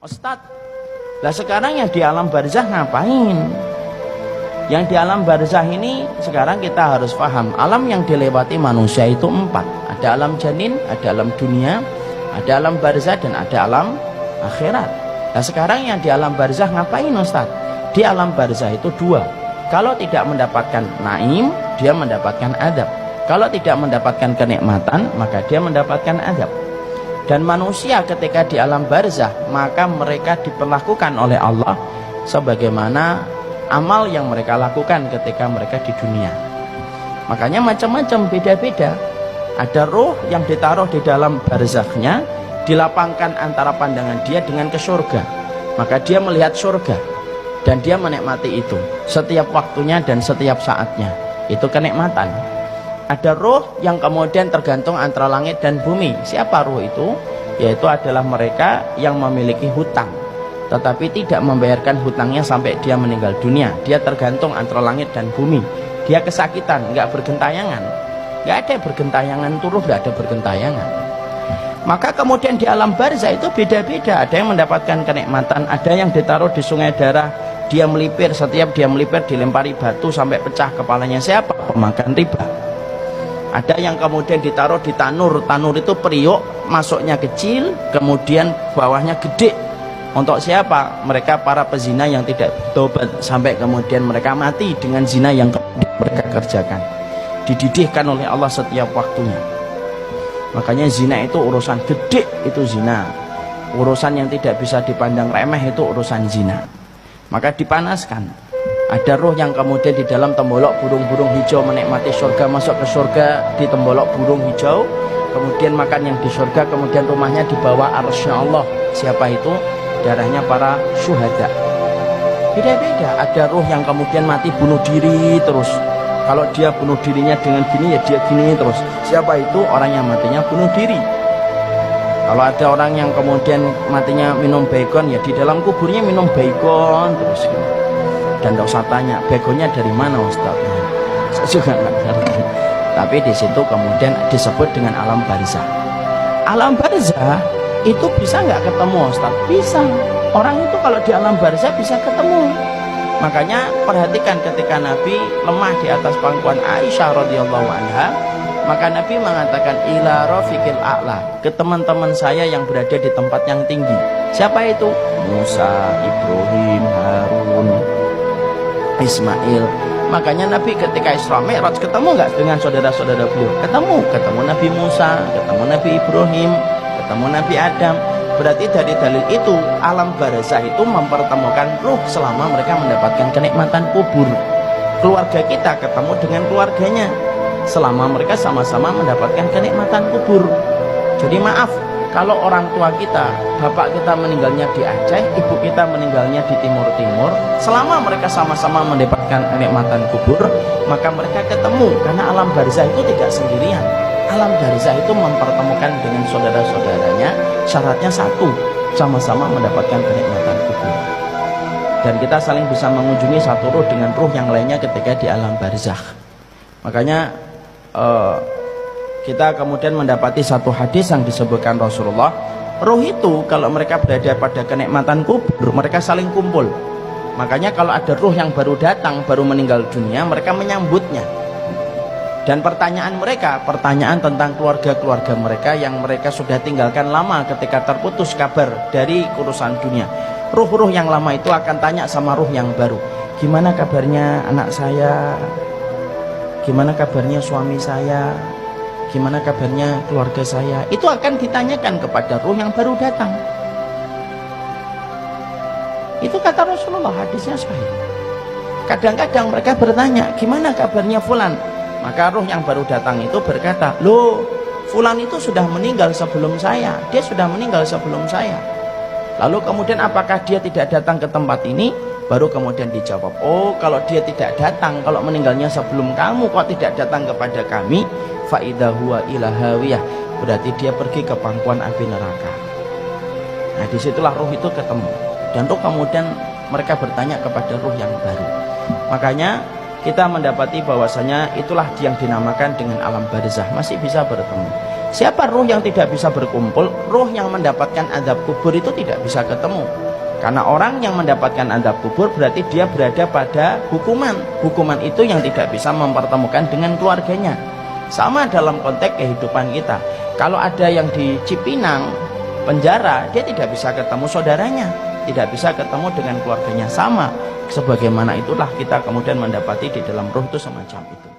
Ustadz, lah sekarang yang di alam barzah ngapain? Yang di alam barzah ini sekarang kita harus paham, alam yang dilewati manusia itu 4. Ada alam janin, ada alam dunia, ada alam barzah, dan ada alam akhirat. Nah sekarang yang di alam barzah ngapain Ustadz? Di alam barzah itu 2. Kalau tidak mendapatkan naim, dia mendapatkan adab. Kalau tidak mendapatkan kenikmatan, maka dia mendapatkan adab. Dan manusia ketika di alam barzah, maka mereka diperlakukan oleh Allah sebagaimana amal yang mereka lakukan ketika mereka di dunia. Makanya macam-macam, beda-beda. Ada roh yang ditaruh di dalam barzahnya, dilapangkan antara pandangan dia dengan ke surga. Maka dia melihat surga dan dia menikmati itu setiap waktunya dan setiap saatnya. Itu kenikmatan. Ada roh yang kemudian tergantung antara langit dan bumi. Siapa roh itu? Yaitu adalah mereka yang memiliki hutang, tetapi tidak membayarkan hutangnya sampai dia meninggal dunia. Dia tergantung antara langit dan bumi. Dia kesakitan, nggak bergentayangan. Nggak ada bergentayangan, turuh nggak ada bergentayangan. Maka kemudian di alam barzah itu beda-beda. Ada yang mendapatkan kenikmatan, ada yang ditaruh di sungai darah. Dia melipir, setiap dia melipir dilempari batu sampai pecah kepalanya. Siapa? Pemakan riba. Ada yang kemudian ditaruh di tanur. Tanur itu periuk, masuknya kecil, kemudian bawahnya gede. Untuk siapa? Mereka para pezina yang tidak bertobat sampai kemudian mereka mati dengan zina yang mereka kerjakan. Dididihkan oleh Allah setiap waktunya. Makanya zina itu urusan gede, itu zina. Urusan yang tidak bisa dipandang remeh itu urusan zina. Maka dipanaskan. Ada roh yang kemudian di dalam tembolok burung-burung hijau menikmati surga, masuk ke surga di tembolok burung hijau, kemudian makan yang di surga, kemudian rumahnya di bawah arsy-nya Allah. Siapa itu? Darahnya para syuhada. Beda-beda. Ada roh yang kemudian mati bunuh diri terus. Kalau dia bunuh dirinya dengan gini, ya dia gini terus. Siapa itu? Orang yang matinya bunuh diri. Kalau ada orang yang kemudian matinya minum baygon, ya di dalam kuburnya minum baygon terus gitu. Dan tidak usah tanya, begonya dari mana Ustaz? Saya juga nggak ngerti. Tapi di situ kemudian disebut dengan alam barzah. Alam barzah itu bisa nggak ketemu Ustaz? Bisa. Orang itu kalau di alam barzah bisa ketemu. Makanya perhatikan ketika Nabi lemah di atas pangkuan Aisyah radhiyallahu anha, maka Nabi mengatakan ila rafiqil a'la, ke teman-teman saya yang berada di tempat yang tinggi. Siapa itu? Musa, Ibrahim, Harun, Ismail. Makanya Nabi ketika Isra Mi'raj ketemu nggak dengan saudara-saudara beliau? Ketemu Nabi Musa, ketemu Nabi Ibrahim, ketemu Nabi Adam. Berarti dari dalil itu alam barzah itu mempertemukan ruh selama mereka mendapatkan kenikmatan kubur. Keluarga kita ketemu dengan keluarganya selama mereka sama-sama mendapatkan kenikmatan kubur. Jadi maaf, kalau orang tua kita, bapak kita meninggalnya di Aceh, ibu kita meninggalnya di Timur-Timur, selama mereka sama-sama mendapatkan kenikmatan kubur, maka mereka ketemu. Karena alam barzah itu tidak sendirian. Alam barzah itu mempertemukan dengan saudara-saudaranya. Syaratnya satu, sama-sama mendapatkan kenikmatan kubur. Dan kita saling bisa mengunjungi satu ruh dengan ruh yang lainnya ketika di alam barzah. Makanya kita kemudian mendapati satu hadis yang disebutkan Rasulullah, roh itu kalau mereka berada pada kenikmatan kubur, mereka saling kumpul. Makanya kalau ada roh yang baru datang, baru meninggal dunia, mereka menyambutnya. Dan pertanyaan mereka, pertanyaan tentang keluarga-keluarga mereka yang mereka sudah tinggalkan lama ketika terputus kabar dari urusan dunia. Ruh-ruh yang lama itu akan tanya sama ruh yang baru, gimana kabarnya anak saya, gimana kabarnya suami saya, gimana kabarnya keluarga saya. Itu akan ditanyakan kepada ruh yang baru datang. Itu kata Rasulullah, hadisnya sahih. Kadang-kadang mereka bertanya, gimana kabarnya fulan? Maka ruh yang baru datang itu berkata, loh, fulan itu sudah meninggal sebelum saya. Dia sudah meninggal sebelum saya. Lalu kemudian apakah dia tidak datang ke tempat ini? Baru kemudian dijawab, oh kalau dia tidak datang, kalau meninggalnya sebelum kamu, kok tidak datang kepada kami? Fa'idha huwa ila hawiyah, berarti dia pergi ke pangkuan api neraka. Nah disitulah ruh itu ketemu. Dan ruh kemudian mereka bertanya kepada ruh yang baru. Makanya kita mendapati bahwasanya itulah yang dinamakan dengan alam barzah, masih bisa bertemu. Siapa ruh yang tidak bisa berkumpul? Ruh yang mendapatkan azab kubur itu tidak bisa ketemu. Karena orang yang mendapatkan azab kubur berarti dia berada pada hukuman. Hukuman itu yang tidak bisa mempertemukan dengan keluarganya. Sama dalam konteks kehidupan kita. Kalau ada yang di Cipinang penjara, dia tidak bisa ketemu saudaranya, tidak bisa ketemu dengan keluarganya. Sama sebagaimana itulah kita kemudian mendapati di dalam ruh itu semacam itu.